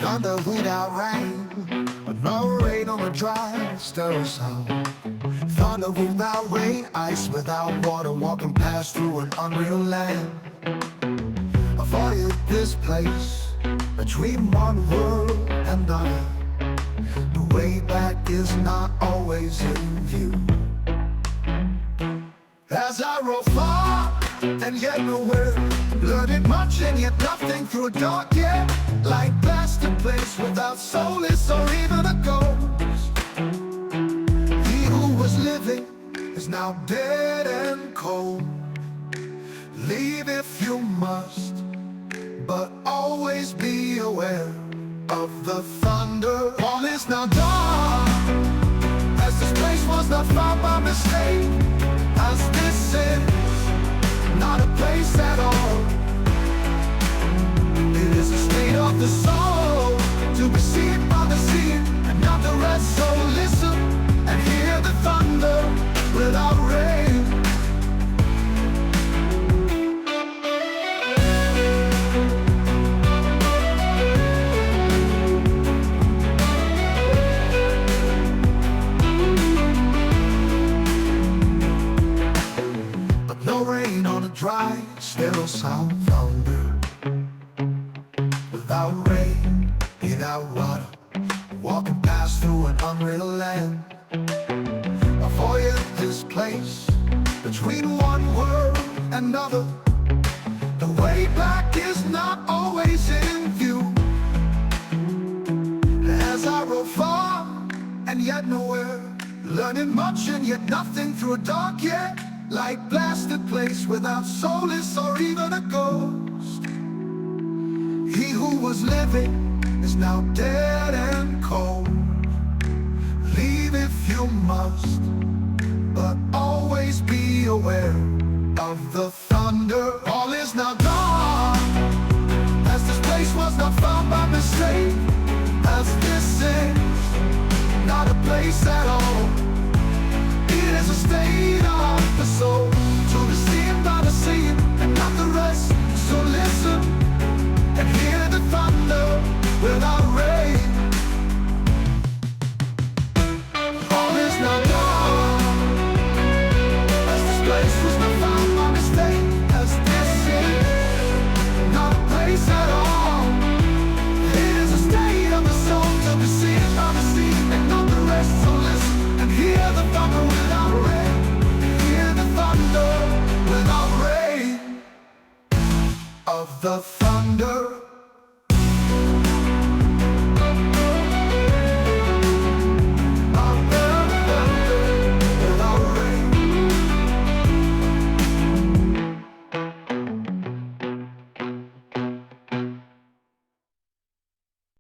thunder without rain, but no rain on a dry, sterile sound. Thunder without rain, ice without water, walking past through an unreal land. I find this place between one world and another. The way back is not always in view. As I roll far and yet nowhere, learning much and yet nothing through a dark yet, like blasted place without solace or even a ghost. He who was living is now dead and cold. Leave if you must, but always be aware of the thunder. All is now dark, as this place was not found by mistake. As this is not a place at all, it is a state of the soul, to be seen by the sea and not the rest. So listen and hear the thunder without rain. Dry, sterile sound thunder. Without rain, without water, walking past through an unreal land. Avoid this place between one world and another. The way back is not always in view. As I roll far and yet nowhere, learning much and yet nothing through a dark yet, like blasted place without solace or even a ghost. He who was living is now dead and cold. Leave if you must, but always be aware of the thunder. All is now gone, as this place was not found by mistake. As this is not a place at all, it is a state of the soul, to be seen by the sea and not the rest. So listen and hear the thunder without rain. All is now gone, as this place was not found by mistake. As this is not a place at all, it is a state of the soul, to be seen by the sea and not the rest. So listen and hear the thunder without rain. Hear the thunder without rain. Of the